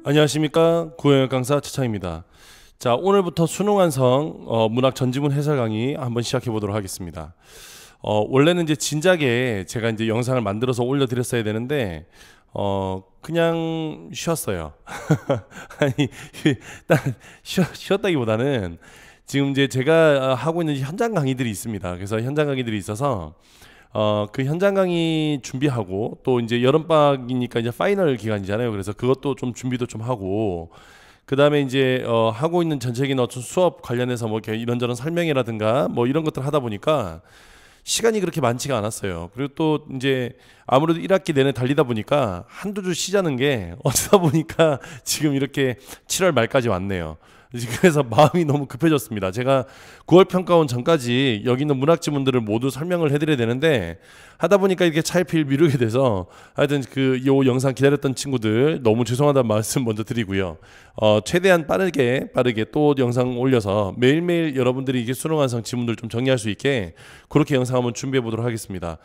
안녕하십니까, 구형역 강사 최창입니다. 자, 오늘부터 수능 완성 문학 전지문 해설 강의 한번 시작해 보도록 하겠습니다. 원래는 이제 진작에 제가 이제 영상을 만들어서 올려드렸어야 되는데 그냥 쉬었어요. 아니, 일단 쉬었다기보다는 지금 이제 제가 하고 있는 현장 강의들이 있습니다. 그래서 현장 강의들이 있어서 그 현장 강의 준비하고, 또 이제 여름방학이니까 이제 파이널 기간이잖아요. 그래서 그것도 좀 준비도 좀 하고, 그 다음에 이제 하고 있는 전체적인 어떤 수업 관련해서 뭐 이렇게 이런저런 설명이라든가 뭐 이런 것들 하다 보니까 시간이 그렇게 많지가 않았어요. 그리고 또 이제 아무래도 1학기 내내 달리다 보니까 한두 주 쉬자는 게 어쩌다 보니까 지금 이렇게 7월 말까지 왔네요. 그래서 마음이 너무 급해졌습니다. 제가 9월 평가원 전까지 여기 있는 문학지문들을 모두 설명을 해드려야 되는데, 하다 보니까 이렇게 차일피일 미루게 돼서, 하여튼 요 영상 기다렸던 친구들 너무 죄송하다는 말씀 먼저 드리고요. 최대한 빠르게 또 영상 올려서 매일매일 여러분들이 이게 수능 완성 지문들 좀 정리할 수 있게 그렇게 영상 한번 준비해 보도록 하겠습니다.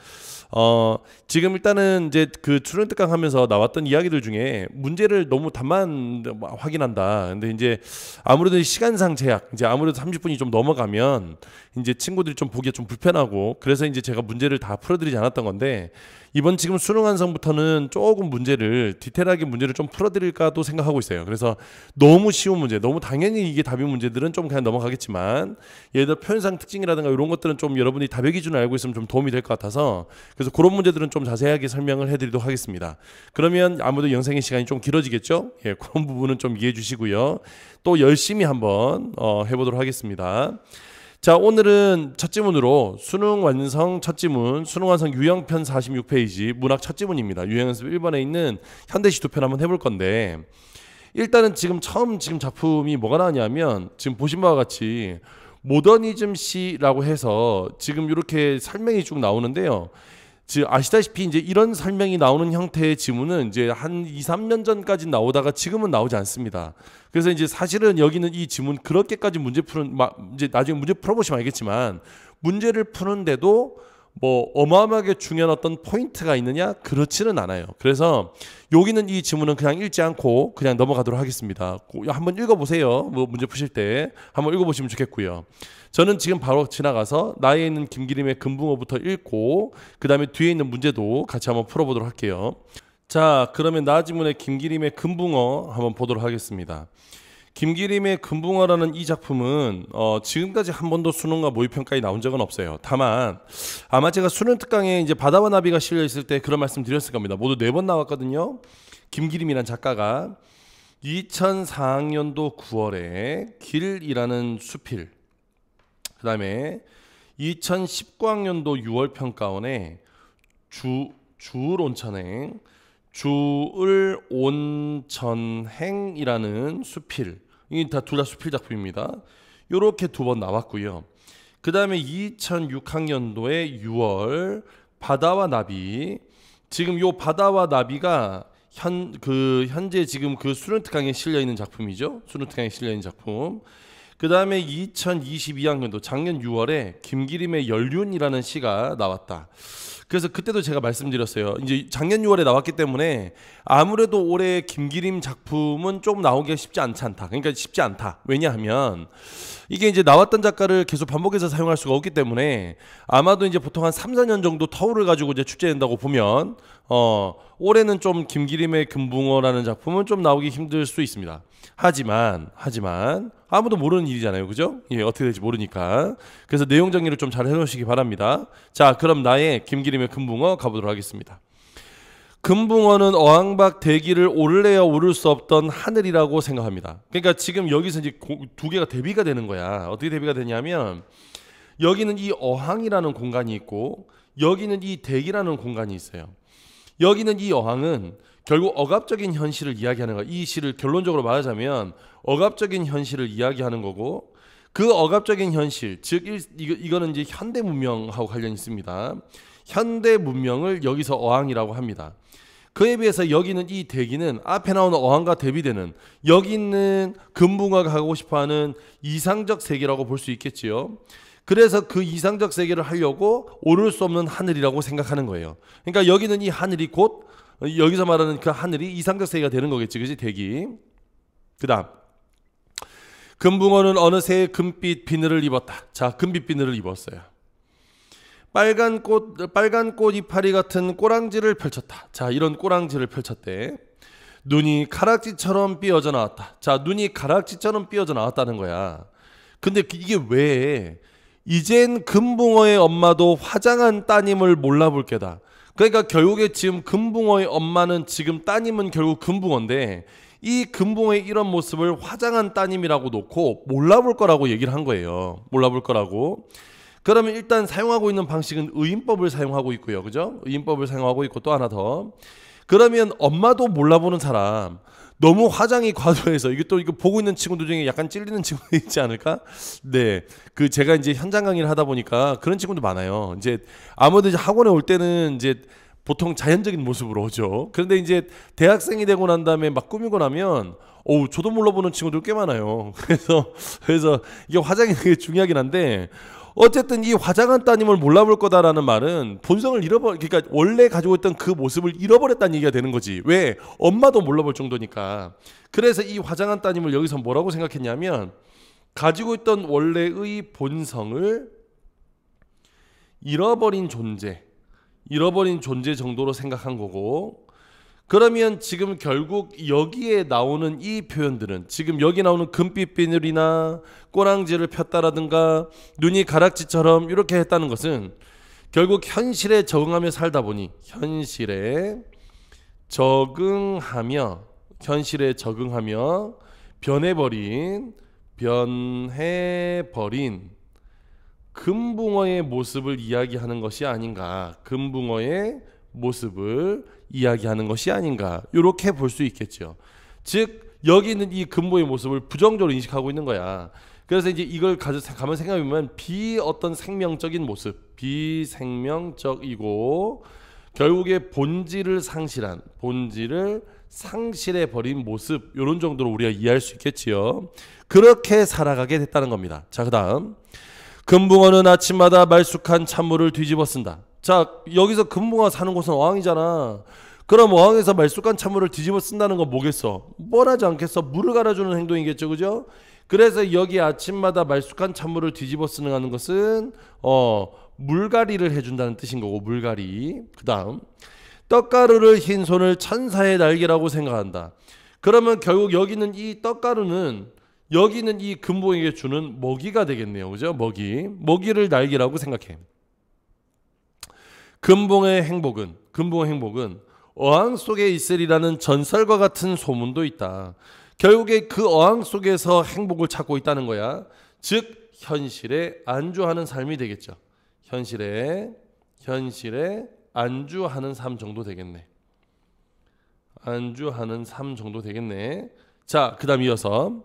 지금 일단은 이제 그 출연 특강 하면서 나왔던 이야기들 중에 문제를 너무 답만 확인한다. 근데 이제 아무래도 시간상 제약, 이제 아무래도 30분이 좀 넘어가면 이제 친구들이 좀 보기가 좀 불편하고, 그래서 이제 제가 문제를 다 풀어드리지 않았던 건데, 이번 지금 수능 완성부터는 조금 디테일하게 문제를 좀 풀어드릴까도 생각하고 있어요. 그래서 너무 쉬운 문제, 너무 당연히 이게 답인 문제들은 좀 그냥 넘어가겠지만, 예를 들어 표현상 특징이라든가 이런 것들은 좀 여러분이 답의 기준을 알고 있으면 좀 도움이 될 것 같아서, 그래서 그런 문제들은 좀 자세하게 설명을 해드리도록 하겠습니다. 그러면 아무래도 영상의 시간이 좀 길어지겠죠? 예, 그런 부분은 좀 이해해 주시고요. 또 열심히 한번 해보도록 하겠습니다. 자, 오늘은 첫 지문으로 수능 완성 첫 지문, 수능 완성 유형편 46페이지 문학 첫 지문입니다. 유형연습 1번에 있는 현대시 두 편 한번 해볼 건데, 일단은 지금 작품이 뭐가 나왔냐면, 지금 보신 바와 같이 모더니즘 시라고 해서 지금 이렇게 설명이 쭉 나오는데요. 지금 아시다시피 이제 이런 설명이 나오는 형태의 지문은 이제 한 2, 3년 전까지 나오다가 지금은 나오지 않습니다. 그래서 이제 사실은 여기는 이 지문 그렇게까지 이제 나중에 문제 풀어보시면 알겠지만, 문제를 푸는데도 뭐 어마어마하게 중요한 어떤 포인트가 있느냐? 그렇지는 않아요. 그래서 여기는 이 지문은 그냥 읽지 않고 그냥 넘어가도록 하겠습니다. 한번 읽어보세요. 뭐 문제 푸실 때 한번 읽어보시면 좋겠고요. 저는 지금 바로 지나가서 나에 있는 김기림의 금붕어부터 읽고, 그 다음에 뒤에 있는 문제도 같이 한번 풀어보도록 할게요. 자, 그러면 나 지문의 김기림의 금붕어 한번 보도록 하겠습니다. 김기림의 금붕어라는 이 작품은 지금까지 한 번도 수능과 모의평가에 나온 적은 없어요. 다만 아마 제가 수능 특강에 이제 바다와 나비가 실려 있을 때 그런 말씀 드렸을 겁니다. 모두 4번 나왔거든요. 김기림이란 작가가 2004학년도 9월에 길이라는 수필, 그 다음에 2019학년도 6월 평가원에 주을 온천행, 주을 온천행이라는 수필, 이게 둘 다 수필 작품입니다. 요렇게 2번 나왔고요. 그 다음에 2006학년도에 6월 바다와 나비, 지금 요 바다와 나비가 현재 지금 그 수능 특강에 실려 있는 작품이죠. 수능 특강에 실려 있는 작품. 그 다음에 2022학년도 작년 6월에 김기림의 연륜이라는 시가 나왔다. 그래서 그때도 제가 말씀드렸어요. 이제 작년 6월에 나왔기 때문에 아무래도 올해 김기림 작품은 좀 나오기가 쉽지 않다. 그러니까 쉽지 않다. 왜냐하면 이게 이제 나왔던 작가를 계속 반복해서 사용할 수가 없기 때문에, 아마도 이제 보통 한 3, 4년 정도 터울을 가지고 이제 출제된다고 보면 올해는 좀 김기림의 금붕어라는 작품은 좀 나오기 힘들 수 있습니다. 하지만 아무도 모르는 일이잖아요. 그죠? 예, 어떻게 될지 모르니까. 그래서 내용 정리를 좀 잘 해놓으시기 바랍니다. 자, 그럼 나의 김기림의 금붕어 가보도록 하겠습니다. 금붕어는 어항박 대기를 오를래야 오를 수 없던 하늘이라고 생각합니다. 그러니까 지금 여기서 이제 두 개가 대비가 되는 거야. 어떻게 대비가 되냐면, 여기는 이 어항이라는 공간이 있고 여기는 이 대기라는 공간이 있어요. 여기는 이 어항은 결국 억압적인 현실을 이야기하는 거야. 이 시를 결론적으로 말하자면 억압적인 현실을 이야기하는 거고, 그 억압적인 현실, 즉 이거는 이제 현대 문명하고 관련이 있습니다. 현대 문명을 여기서 어항이라고 합니다. 그에 비해서 여기는 이 대기는 앞에 나오는 어항과 대비되는, 여기 있는 금붕어가 가고 싶어하는 이상적 세계라고 볼 수 있겠지요. 그래서 그 이상적 세계를 하려고 오를 수 없는 하늘이라고 생각하는 거예요. 그러니까 여기는 이 하늘이 곧 여기서 말하는 그 하늘이 이상적 세계가 되는 거겠지, 그지? 대기. 그 다음 금붕어는 어느새 금빛 비늘을 입었다. 자, 금빛 비늘을 입었어요. 빨간 꽃 이파리 같은 꼬랑지를 펼쳤다. 자, 이런 꼬랑지를 펼쳤대. 눈이 가락지처럼 삐어져 나왔다. 자, 눈이 가락지처럼 삐어져 나왔다는 거야. 근데 이게 왜? 이젠 금붕어의 엄마도 화장한 따님을 몰라볼 게다. 그러니까 결국에 지금 금붕어의 엄마는 지금 따님은 결국 금붕어인데 이 금붕어의 이런 모습을 화장한 따님이라고 놓고 몰라볼 거라고 얘기를 한 거예요. 몰라볼 거라고. 그러면 일단 사용하고 있는 방식은 의인법을 사용하고 있고요. 그죠? 의인법을 사용하고 있고 또 하나 더. 그러면 엄마도 몰라보는 사람, 너무 화장이 과도해서 이게 또 이거 보고 있는 친구들 중에 약간 찔리는 친구들 있지 않을까? 네. 그 제가 이제 현장 강의를 하다 보니까 그런 친구도 많아요. 이제 아무래도 이제 학원에 올 때는 이제 보통 자연적인 모습으로 오죠. 그런데 이제 대학생이 되고 난 다음에 막 꾸미고 나면 저도 몰라보는 친구들 꽤 많아요. 그래서 이게 화장이 되게 중요하긴 한데 어쨌든 이 화장한 따님을 몰라볼 거다라는 말은 본성을 그러니까 원래 가지고 있던 그 모습을 잃어버렸다는 얘기가 되는 거지. 왜? 엄마도 몰라볼 정도니까. 그래서 이 화장한 따님을 여기서 뭐라고 생각했냐면 가지고 있던 원래의 본성을 잃어버린 존재 정도로 생각한 거고, 그러면 지금 결국 여기에 나오는 이 표현들은 지금 여기 나오는 금빛 비늘이나 꼬랑지를 폈다라든가 눈이 가락지처럼 이렇게 했다는 것은 결국 현실에 적응하며 살다 보니 현실에 적응하며 변해버린 금붕어의 모습을 이야기하는 것이 아닌가. 금붕어의 모습을 이야기하는 것이 아닌가. 이렇게 볼 수 있겠죠. 즉 여기 있는 이 금붕어의 모습을 부정적으로 인식하고 있는 거야. 그래서 이제 이걸 가만 생각해 보면 어떤 생명적인 모습, 비생명적이고 결국에 본질을 상실해 버린 모습, 이런 정도로 우리가 이해할 수 있겠지요. 그렇게 살아가게 됐다는 겁니다. 자, 그다음 금붕어는 아침마다 말쑥한 찬물을 뒤집어 쓴다. 자, 여기서 금붕어가 사는 곳은 어항이잖아. 그럼 어항에서 말쑥한 찬물을 뒤집어 쓴다는 건 뭐겠어? 뻔하지 않겠어? 물을 갈아주는 행동이겠죠, 그죠? 그래서 여기 아침마다 말쑥한 찬물을 뒤집어 쓰는 것은 물갈이를 해준다는 뜻인 거고, 물갈이. 그 다음 떡가루를 흰 손을 천사의 날개라고 생각한다. 그러면 결국 여기는 이 떡가루는 여기는 이 금붕어에게 주는 먹이가 되겠네요, 그죠? 먹이를 날개라고 생각해. 금붕어의 행복은 어항 속에 있으리라는 전설과 같은 소문도 있다. 결국에 그 어항 속에서 행복을 찾고 있다는 거야. 즉 현실에 안주하는 삶이 되겠죠. 현실에 안주하는 삶 정도 되겠네. 자, 그 다음 이어서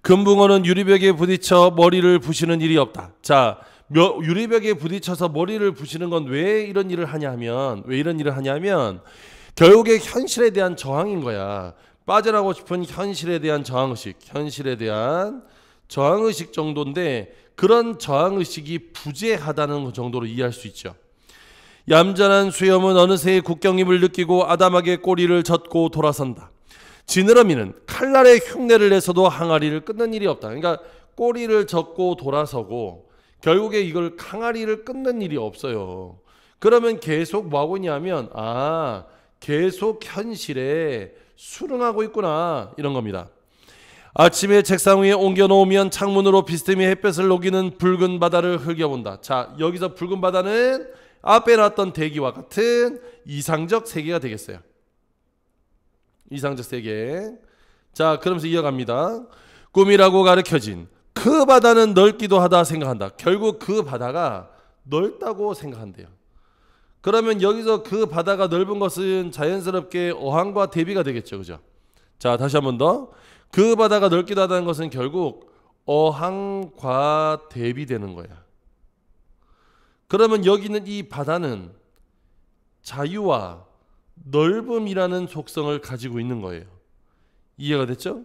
금붕어는 유리벽에 부딪혀 머리를 부시는 일이 없다. 자, 유리벽에 부딪혀서 머리를 부시는 건 왜 이런 일을 하냐면 결국에 현실에 대한 저항인 거야. 빠져나가고 싶은 현실에 대한 저항의식 정도인데 그런 저항의식이 부재하다는 정도로 이해할 수 있죠. 얌전한 수염은 어느새 국경임을 느끼고 아담하게 꼬리를 젓고 돌아선다. 지느러미는 칼날에 흉내를 내서도 항아리를 끊는 일이 없다. 그러니까 꼬리를 젓고 돌아서고 결국에 이걸 항아리를 끊는 일이 없어요. 그러면 계속 뭐하고 있냐면 계속 현실에 수긍하고 있구나, 이런 겁니다. 아침에 책상 위에 옮겨놓으면 창문으로 비스듬히 햇볕을 녹이는 붉은 바다를 흘겨본다. 자, 여기서 붉은 바다는 앞에 놨던 대기와 같은 이상적 세계가 되겠어요. 이상적 세계. 자, 그러면서 이어갑니다. 꿈이라고 가르쳐진 그 바다는 넓기도 하다 생각한다. 결국 그 바다가 넓다고 생각한대요. 그러면 여기서 그 바다가 넓은 것은 자연스럽게 어항과 대비가 되겠죠, 그죠? 자, 다시 한 번 더. 그 바다가 넓기도 하다는 것은 결국 어항과 대비되는 거야. 그러면 여기는 이 바다는 자유와 넓음이라는 속성을 가지고 있는 거예요. 이해가 됐죠?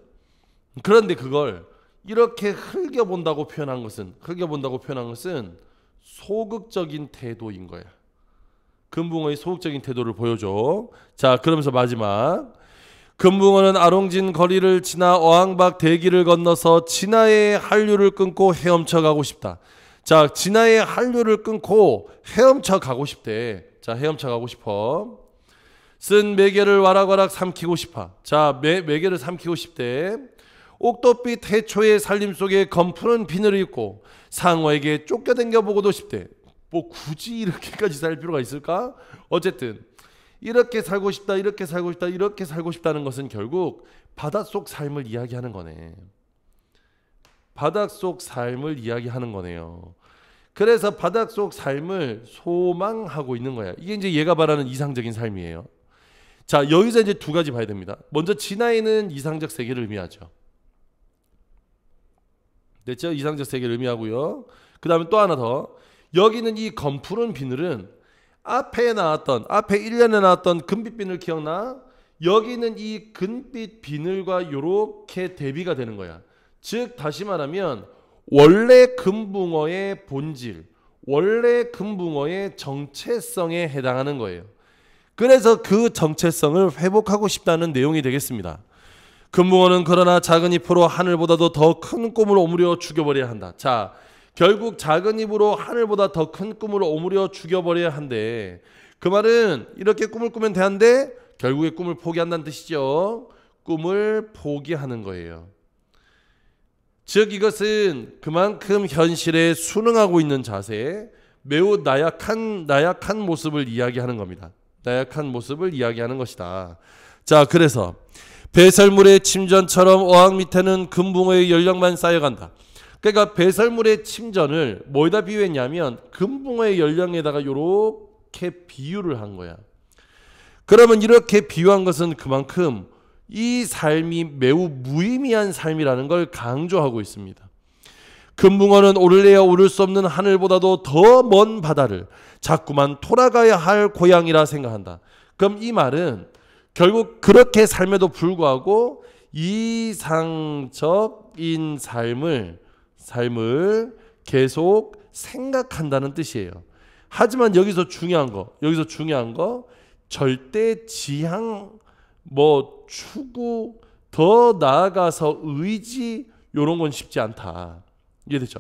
그런데 그걸 이렇게 흘겨본다고 표현한 것은 소극적인 태도인 거야. 금붕어의 소극적인 태도를 보여줘. 자, 그러면서 마지막 금붕어는 아롱진 거리를 지나 어항박 대기를 건너서 진화의 한류를 끊고 헤엄쳐 가고 싶다. 자, 진화의 한류를 끊고 헤엄쳐 가고 싶대. 자, 헤엄쳐 가고 싶어. 쓴 매개를 와락와락 삼키고 싶어. 자, 매개를 삼키고 싶대. 옥토빛 해초의 살림 속에 검푸는 비늘을 입고 상어에게 쫓겨댕겨 보고도 싶대. 뭐 굳이 이렇게까지 살 필요가 있을까? 어쨌든 이렇게 살고 싶다, 이렇게 살고 싶다, 이렇게 살고 싶다는 것은 결국 바닷속 삶을 이야기하는 거네. 바닷속 삶을 이야기하는 거네요. 그래서 바닷속 삶을 소망하고 있는 거야. 이게 이제 얘가 말하는 이상적인 삶이에요. 자, 여기서 이제 두 가지 봐야 됩니다. 먼저 진화에는 이상적 세계를 의미하죠. 됐죠? 이상적 세계를 의미하고요. 그 다음에 또 하나 더. 여기는 이 검푸른 비늘은 앞에 1년에 나왔던 금빛 비늘 기억나? 여기는 이 금빛 비늘과 요렇게 대비가 되는 거야. 즉 다시 말하면 원래 금붕어의 본질, 원래 금붕어의 정체성에 해당하는 거예요. 그래서 그 정체성을 회복하고 싶다는 내용이 되겠습니다. 금붕어는 그러나 작은 입으로 하늘보다도 더 큰 꿈을 오므려 죽여버려야 한다. 자, 결국 작은 입으로 하늘보다 더 큰 꿈을 오므려 죽여버려야 한대. 그 말은 이렇게 꿈을 꾸면 되는데 결국에 꿈을 포기한다는 뜻이죠. 꿈을 포기하는 거예요. 즉 이것은 그만큼 현실에 순응하고 있는 자세, 매우 나약한 모습을 이야기하는 겁니다. 나약한 모습을 이야기하는 것이다. 자, 그래서 배설물의 침전처럼 어항 밑에는 금붕어의 연령만 쌓여간다. 그러니까 배설물의 침전을 뭐에다 비유했냐면 금붕어의 연령에다가 이렇게 비유를 한 거야. 그러면 이렇게 비유한 것은 그만큼 이 삶이 매우 무의미한 삶이라는 걸 강조하고 있습니다. 금붕어는 오를래야 오를 수 없는 하늘보다도 더 먼 바다를 자꾸만 돌아가야 할 고향이라 생각한다. 그럼 이 말은 결국 그렇게 삶에도 불구하고 이상적인 삶을 계속 생각한다는 뜻이에요. 하지만 여기서 중요한 거 절대 지향, 추구, 더 나아가서 의지 이런 건 쉽지 않다. 이해되죠?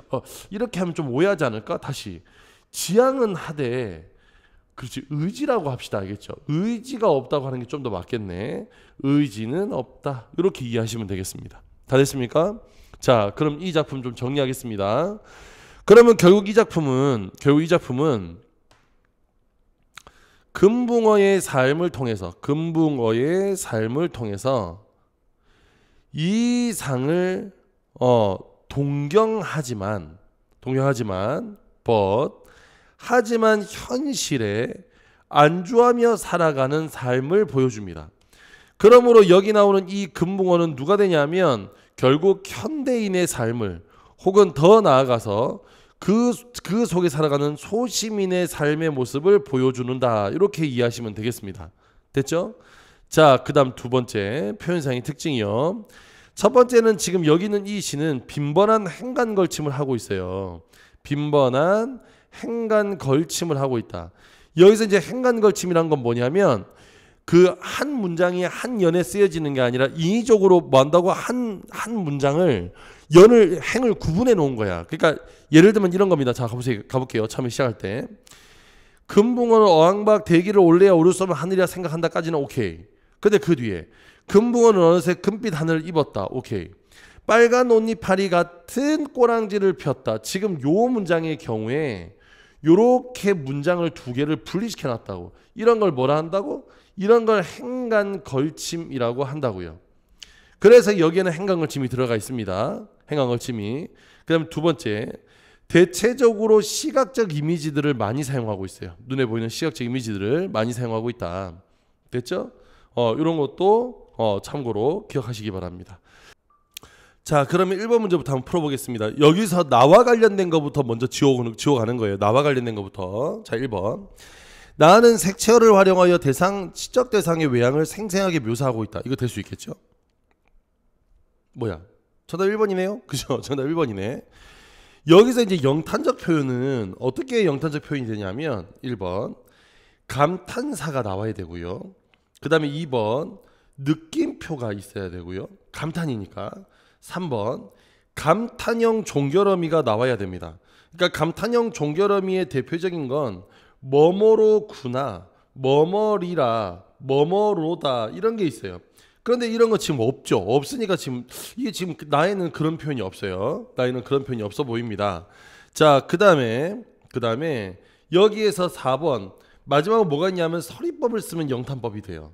이렇게 하면 좀 오해하지 않을까? 다시 지향은 하되 그렇지 의지라고 합시다. 알겠죠? 의지가 없다고 하는 게 좀 더 맞겠네. 의지는 없다. 이렇게 이해하시면 되겠습니다. 다 됐습니까? 자, 그럼 이 작품 좀 정리하겠습니다. 그러면 결국 이 작품은 금붕어의 삶을 통해서 이 상을 동경하지만 하지만 현실에 안주하며 살아가는 삶을 보여줍니다. 그러므로 여기 나오는 이 금붕어는 누가 되냐면 결국 현대인의 삶을 혹은 더 나아가서 그 속에 살아가는 소시민의 삶의 모습을 보여주는다. 이렇게 이해하시면 되겠습니다. 됐죠? 자, 그 다음 두 번째 표현상의 특징이요. 첫 번째는 지금 여기 있는 이 시는 빈번한 행간 걸침을 하고 있어요. 빈번한 행간 걸침을 하고 있다. 여기서 이제 행간 걸침이란 건 뭐냐면 그 한 문장이 한 연에 쓰여지는 게 아니라 인위적으로 뭐 한다고 한 문장을 행을 구분해 놓은 거야. 그러니까 예를 들면 이런 겁니다. 자, 가볼게요. 처음에 시작할 때 금붕어는 어항박 대기를 올래야 오를 수 없는 하늘이라 생각한다까지는 오케이. 근데 그 뒤에 금붕어는 어느새 금빛 하늘을 입었다. 오케이. 빨간 옷이파리 같은 꼬랑지를 폈다. 지금 요 문장의 경우에 요렇게 문장을 두 개를 분리시켜 놨다고. 이런 걸 뭐라 한다고? 이런 걸 행간 걸침이라고 한다고요. 그래서 여기에는 행간 걸침이 들어가 있습니다. 행간 걸침이. 그다음 두 번째, 대체적으로 시각적 이미지들을 많이 사용하고 있어요. 눈에 보이는 시각적 이미지들을 많이 사용하고 있다. 됐죠? 이런 것도 참고로 기억하시기 바랍니다. 자, 그러면 1번 문제부터 한번 풀어보겠습니다. 여기서 나와 관련된 것부터 먼저 지워가는 거예요. 나와 관련된 것부터. 자, 1번. 나는 색채어를 활용하여 시적 대상의 외양을 생생하게 묘사하고 있다. 이거 될 수 있겠죠? 뭐야? 정답 1번이네요? 그죠? 정답 1번이네. 여기서 이제 영탄적 표현은 어떻게 영탄적 표현이 되냐면 1번 감탄사가 나와야 되고요. 그 다음에 2번 느낌표가 있어야 되고요. 감탄이니까. 3번 감탄형 종결어미가 나와야 됩니다. 그러니까 감탄형 종결어미의 대표적인 건 뭐뭐로구나, 뭐뭐리라, 뭐뭐로다 이런 게 있어요. 그런데 이런 거 지금 없죠. 없으니까 이게 지금 나에는 그런 표현이 없어요. 나에는 그런 표현이 없어 보입니다. 자, 그다음에 여기에서 4번 마지막으로 뭐가 있냐면 서리법을 쓰면 영탄법이 돼요.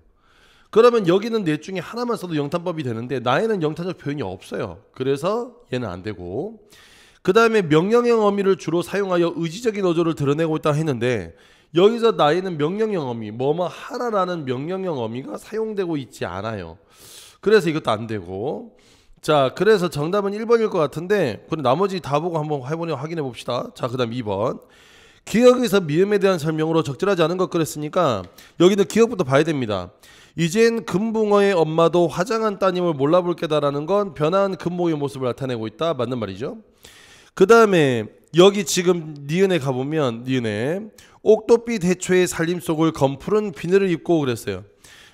그러면 여기는 넷 중에 하나만 써도 영탄법이 되는데 나에는 영탄적 표현이 없어요. 그래서 얘는 안 되고, 그 다음에 명령형 어미를 주로 사용하여 의지적인 어조를 드러내고 있다 했는데 여기서 나에는 명령형 어미 뭐뭐 하라라는 명령형 어미가 사용되고 있지 않아요. 그래서 이것도 안 되고, 자, 그래서 정답은 1번일 것 같은데 그럼 나머지 다 보고 한번 확인해 봅시다. 자, 그 다음 2번 기억에서 미음에 대한 설명으로 적절하지 않은 것 그랬으니까 여기는 기억부터 봐야 됩니다. 이젠 금붕어의 엄마도 화장한 따님을 몰라볼 게다라는 건 변한 금붕어의 모습을 나타내고 있다. 맞는 말이죠. 그 다음에 여기 지금 니은에 가보면 니은에 옥도빛 해초의 살림 속을 검푸른 비늘을 입고 그랬어요.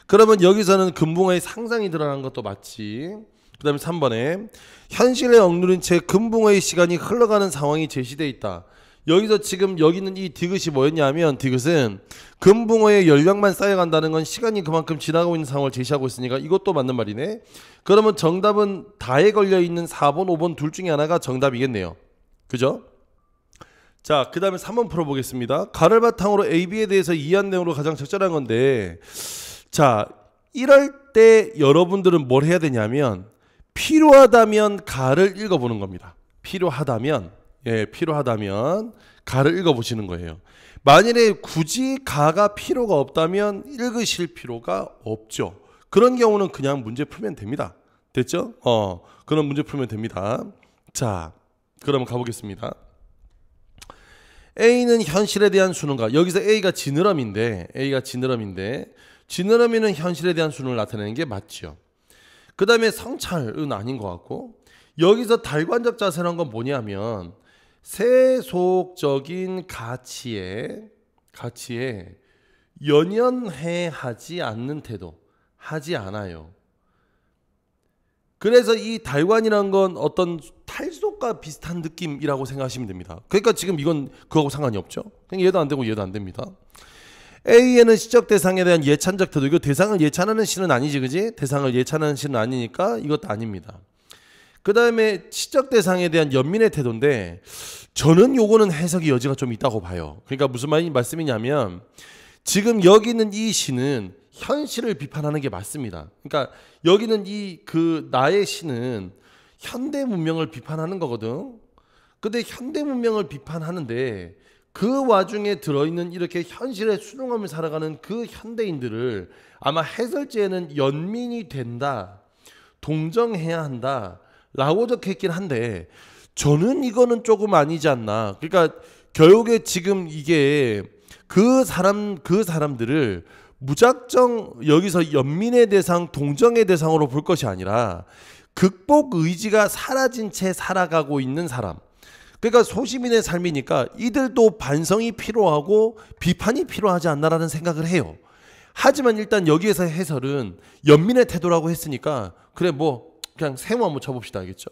그러면 여기서는 금붕어의 상상이 드러난 것도 맞지. 그 다음에 3번에 현실에 억누른 채 금붕어의 시간이 흘러가는 상황이 제시되어 있다. 여기서 지금 여기는 이 디귿이 뭐였냐면 디귿은 금붕어의 연령만 쌓여간다는 건 시간이 그만큼 지나가고 있는 상황을 제시하고 있으니까 이것도 맞는 말이네. 그러면 정답은 다에 걸려있는 4번 5번 둘 중에 하나가 정답이겠네요. 그죠? 자, 그 다음에 3번 풀어보겠습니다. 가를 바탕으로 A, B에 대해서 이해한 내용으로 가장 적절한 건데, 자, 이럴 때 여러분들은 뭘 해야 되냐면 필요하다면 가를 읽어보는 겁니다. 필요하다면 가를 읽어보시는 거예요. 만일에 굳이 가가 필요가 없다면 읽으실 필요가 없죠. 그런 경우는 그냥 문제 풀면 됩니다. 됐죠? 그런 문제 풀면 됩니다. 자, 그러면 가보겠습니다. A는 현실에 대한 수능가. 여기서 A가 지느러미인데 지느러미는 현실에 대한 수능을 나타내는 게 맞죠. 그 다음에 성찰은 아닌 것 같고, 여기서 달관적 자세란 건 뭐냐면 세속적인 가치에 연연해 하지 않는 태도, 하지 않아요. 그래서 이 달관이란 건 어떤 탈속과 비슷한 느낌이라고 생각하시면 됩니다. 그러니까 지금 이건 그거하고 상관이 없죠. 그냥 얘도 안 되고 얘도 안 됩니다. A에는 시적 대상에 대한 예찬적 태도. 이거 대상을 예찬하는 시는 아니지, 그지? 대상을 예찬하는 시는 아니니까 이것도 아닙니다. 그 다음에 시적 대상에 대한 연민의 태도인데 저는 요거는 해석의 여지가 좀 있다고 봐요. 그러니까 무슨 말씀이냐면 지금 여기 있는 이 시는 현실을 비판하는 게 맞습니다. 그러니까 여기는 나의 시는 현대 문명을 비판하는 거거든. 근데 현대 문명을 비판하는데 그 와중에 들어있는 이렇게 현실의 수능함을 살아가는 그 현대인들을 아마 해설지에는 연민이 된다, 동정해야 한다 라고 적혀있긴 한데 저는 이거는 조금 아니지 않나. 그러니까 결국에 지금 이게 그 사람들을 무작정 여기서 연민의 대상, 동정의 대상으로 볼 것이 아니라 극복 의지가 사라진 채 살아가고 있는 사람. 그러니까 소시민의 삶이니까 이들도 반성이 필요하고 비판이 필요하지 않나라는 생각을 해요. 하지만 일단 여기에서 해설은 연민의 태도라고 했으니까 그래 뭐 그냥 세모 한번 쳐봅시다. 알겠죠?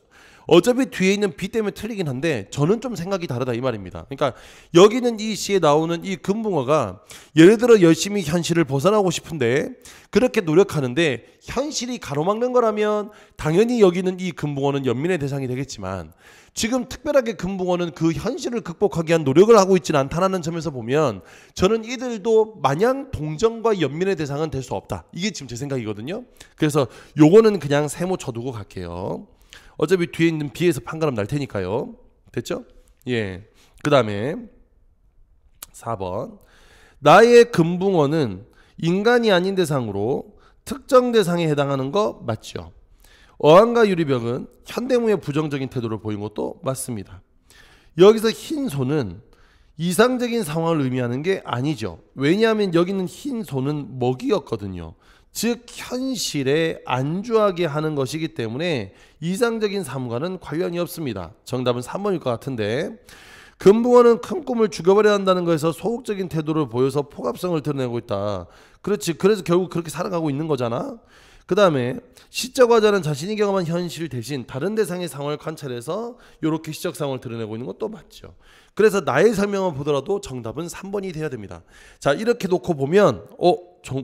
어차피 뒤에 있는 B 때문에 틀리긴 한데 저는 좀 생각이 다르다 이 말입니다. 그러니까 여기는 이 시에 나오는 이 금붕어가 예를 들어 열심히 현실을 벗어나고 싶은데 그렇게 노력하는데 현실이 가로막는 거라면 당연히 여기는 이 금붕어는 연민의 대상이 되겠지만 지금 특별하게 금붕어는 그 현실을 극복하기 위한 노력을 하고 있지는 않다는 점에서 보면 저는 이들도 마냥 동정과 연민의 대상은 될 수 없다. 이게 지금 제 생각이거든요. 그래서 요거는 그냥 세모 쳐두고 갈게요. 어차피 뒤에 있는 B에서 판가름 날 테니까요. 됐죠? 예. 그 다음에 4번 나의 금붕어는 인간이 아닌 대상으로 특정 대상에 해당하는 거 맞죠? 어항과 유리병은 현대무의 부정적인 태도를 보인 것도 맞습니다. 여기서 흰 소는 이상적인 상황을 의미하는 게 아니죠. 왜냐하면 여기는 흰 소는 먹이였거든요. 즉 현실에 안주하게 하는 것이기 때문에 이상적인 삶과는 관련이 없습니다. 정답은 3번일 것 같은데 금붕어는 큰 꿈을 죽여버려야 한다는 것에서 소극적인 태도를 보여서 포갑성을 드러내고 있다. 그렇지. 그래서 결국 그렇게 살아가고 있는 거잖아. 그 다음에 시적 화자는 자신이 경험한 현실 대신 다른 대상의 상황을 관찰해서 이렇게 시적 상황을 드러내고 있는 것도 맞죠. 그래서 나의 설명을 보더라도 정답은 3번이 돼야 됩니다. 자, 이렇게 놓고 보면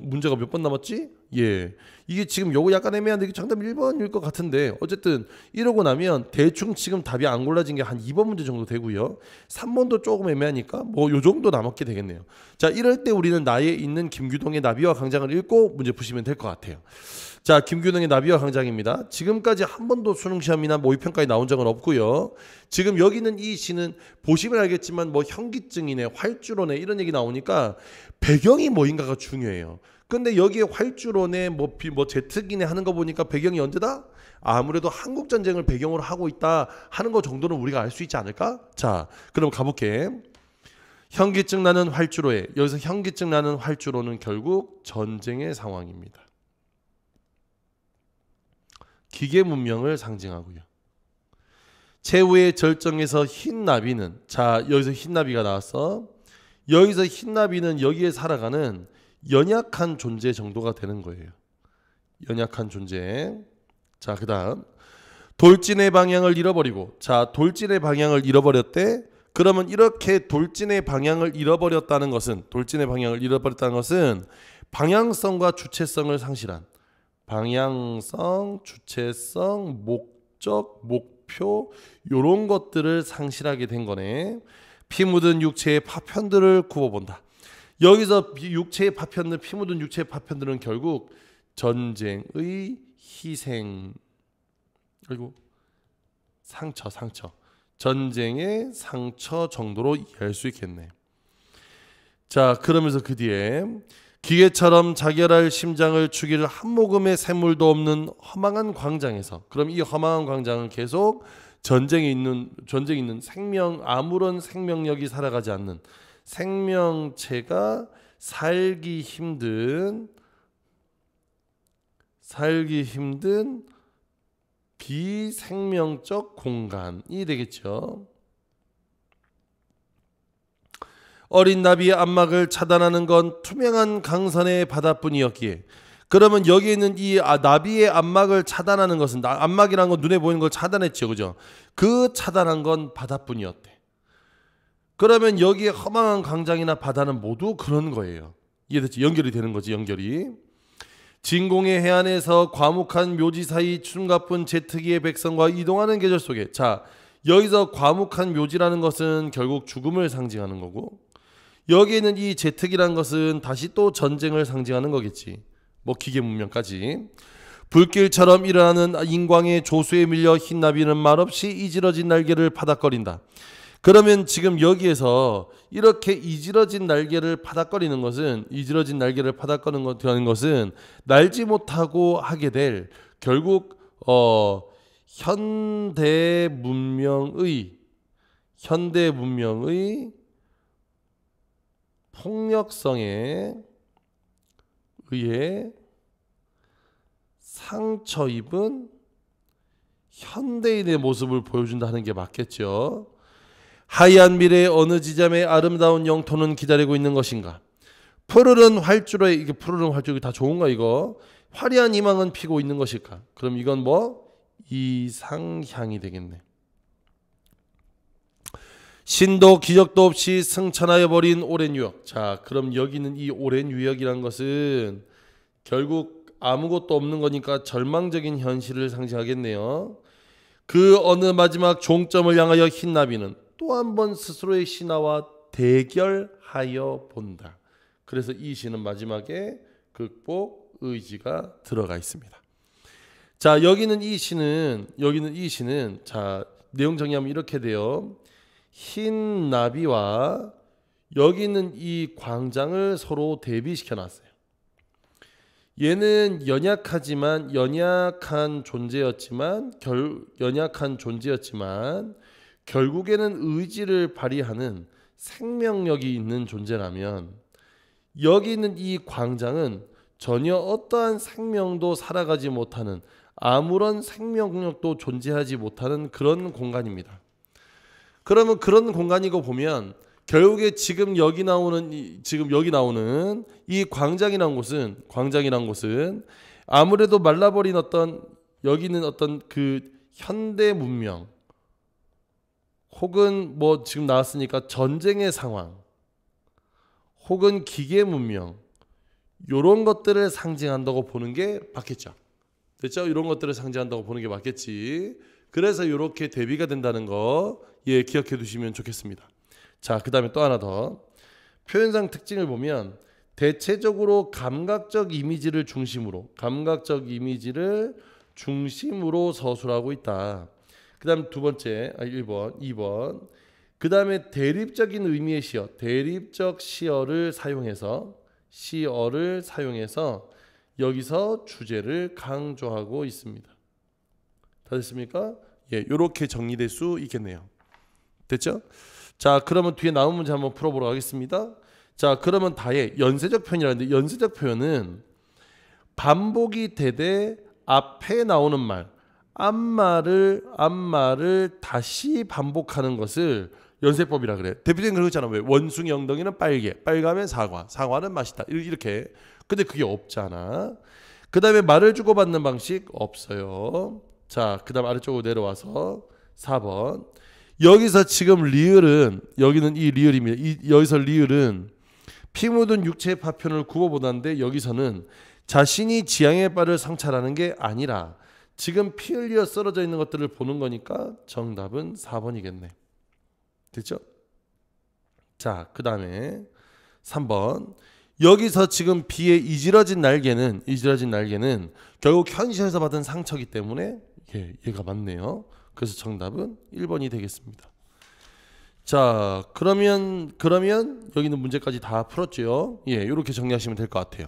문제가 몇 번 남았지? 예, 이게 지금 요거 약간 애매한데 정답 1번일 것 같은데 어쨌든 이러고 나면 대충 지금 답이 안 골라진 게 한 2번 문제 정도 되고요. 3번도 조금 애매하니까 뭐 요 정도 남았게 되겠네요. 자, 이럴 때 우리는 나에 있는 김규동의 나비와 강장을 읽고 문제 푸시면 될 것 같아요. 자, 김규동의 나비와 강장입니다. 지금까지 한 번도 수능시험이나 모의평가에 나온 적은 없고요. 지금 여기 있는 이 시는 보시면 알겠지만 뭐 현기증이네, 활주로네 이런 얘기 나오니까 배경이 뭐인가가 중요해요. 근데 여기에 활주로네, 뭐 제트기네 하는 거 보니까 배경이 언제다? 아무래도 한국 전쟁을 배경으로 하고 있다 하는 거 정도는 우리가 알 수 있지 않을까? 자, 그럼 가볼게. 현기증 나는 활주로에, 여기서 현기증 나는 활주로는 결국 전쟁의 상황입니다. 기계 문명을 상징하고요. 최후의 절정에서 흰 나비는, 자, 여기서 흰 나비가 나왔어. 여기서 흰 나비는 여기에 살아가는 연약한 존재 정도가 되는 거예요. 연약한 존재. 자, 그 다음 돌진의 방향을 잃어버리고, 자, 돌진의 방향을 잃어버렸대. 그러면 이렇게 돌진의 방향을 잃어버렸다는 것은, 돌진의 방향을 잃어버렸다는 것은 방향성과 주체성을 상실한, 방향성, 주체성, 목적, 목표 요런 것들을 상실하게 된 거네. 피 묻은 육체의 파편들을 굽어본다. 여기서 육체의 파편들, 피 묻은 육체의 파편들은 결국 전쟁의 희생, 그리고 상처, 전쟁의 상처 정도로 이해할 수 있겠네. 자, 그러면서 그 뒤에 기계처럼 자결할 심장을 죽일 한 모금의 샘물도 없는 허망한 광장에서, 그럼 이 허망한 광장은 계속 전쟁이 있는 생명, 아무런 생명력이 살아가지 않는 생명체가 살기 힘든 비생명적 공간이 되겠죠. 어린 나비의 안막을 차단하는 건 투명한 강선의 바다뿐이었기에, 그러면 여기 있는 이 나비의 안막을 차단하는 것은, 안막이라는 건 눈에 보이는 걸 차단했죠, 그죠? 그 차단한 건 바다뿐이었대. 그러면 여기에 허망한 강장이나 바다는 모두 그런 거예요. 이해됐지? 연결이 되는 거지, 연결이. 진공의 해안에서 과묵한 묘지 사이 춤가쁜 제트기의 백성과 이동하는 계절 속에, 자, 여기서 과묵한 묘지라는 것은 결국 죽음을 상징하는 거고, 여기에는 이 제트기라는 것은 다시 또 전쟁을 상징하는 거겠지. 뭐 기계 문명까지. 불길처럼 일어나는 인광의 조수에 밀려 흰나비는 말없이 이지러진 날개를 파닥거린다. 그러면 지금 여기에서 이렇게 이지러진 날개를 파닥거리는 것은, 날지 못하고 하게 될 결국 현대 문명의 폭력성에 의해 상처 입은 현대인의 모습을 보여준다는 게 맞겠죠. 하얀 미래의 어느 지점에 아름다운 영토는 기다리고 있는 것인가? 푸르른 활주로에, 이게 푸르른 활주로 다 좋은가 이거? 화려한 희망은 피고 있는 것일까? 그럼 이건 뭐? 이상향이 되겠네. 신도 기적도 없이 승천하여 버린 오랜 유역. 자, 그럼 여기는 이 오랜 유역이란 것은 결국 아무것도 없는 거니까 절망적인 현실을 상징하겠네요. 그 어느 마지막 종점을 향하여 흰나비는 또 한 번 스스로의 신화와 대결하여 본다. 그래서 이 시는 마지막에 극복 의지가 들어가 있습니다. 자, 여기는 이 시는 자, 내용 정리하면 이렇게 돼요. 흰 나비와 여기 있는 이 광장을 서로 대비시켜 놨어요. 얘는 연약한 존재였지만 결국에는 의지를 발휘하는 생명력이 있는 존재라면, 여기 있는 이 광장은 전혀 어떠한 생명도 살아가지 못하는, 아무런 생명력도 존재하지 못하는 그런 공간입니다. 그러면 그런 공간이고 보면 결국에 지금 여기 나오는 이 광장이란 곳은 아무래도 말라버린 어떤 여기는 어떤 그 현대 문명 혹은 뭐 지금 나왔으니까 전쟁의 상황 혹은 기계 문명 요런 것들을 상징한다고 보는 게 맞겠죠. 됐죠? 이런 것들을 상징한다고 보는 게 맞겠지. 그래서 이렇게 대비가 된다는 거 예, 기억해 두시면 좋겠습니다. 자, 그 다음에 또 하나 더. 표현상 특징을 보면 대체적으로 감각적 이미지를 중심으로 서술하고 있다. 그 다음 두 번째 1번 2번 그 다음에 대립적인 의미의 시어 대립적 시어를 사용해서 여기서 주제를 강조하고 있습니다. 다 됐습니까? 예, 이렇게 정리될 수 있겠네요. 됐죠? 자, 그러면 뒤에 나온 문제 한번 풀어보도록 하겠습니다. 자, 그러면 다의 연쇄적 표현이라는데 연쇄적 표현은 반복이 되되 앞에 나오는 말 앞말을 다시 반복하는 것을 연쇄법이라 그래. 대표적인 그런 거 있잖아. 왜 원숭이 엉덩이는 빨가면 사과는 맛있다. 이렇게. 근데 그게 없잖아. 그 다음에 말을 주고받는 방식 없어요. 자, 그 다음 아래쪽으로 내려와서 4번. 여기서 지금 리을은 여기는 이 리을입니다. 여기서 리을은 피 묻은 육체의 파편을 굽어보다는데 여기서는 자신이 지향의 바를 성찰하는 게 아니라 지금 피 흘려 썰어져 있는 것들을 보는 거니까 정답은 4번이겠네. 됐죠? 자, 그 다음에 3번. 여기서 지금 비의 이지러진 날개는 결국 현실에서 받은 상처이기 때문에 얘가 맞네요. 그래서 정답은 1번이 되겠습니다. 자, 그러면 여기는 문제까지 다 풀었죠. 예, 이렇게 정리하시면 될 것 같아요.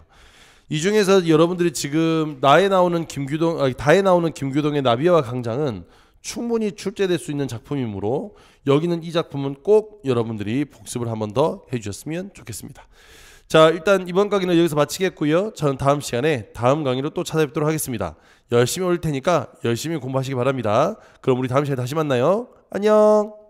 이 중에서 여러분들이 지금 다에 나오는 김규동의 나비와 강장은 충분히 출제될 수 있는 작품이므로 여기는 이 작품은 꼭 여러분들이 복습을 한 번 더 해주셨으면 좋겠습니다. 자, 일단 이번 강의는 여기서 마치겠고요. 저는 다음 시간에 다음 강의로 또 찾아뵙도록 하겠습니다. 열심히 올 테니까 열심히 공부하시기 바랍니다. 그럼 우리 다음 시간에 다시 만나요. 안녕.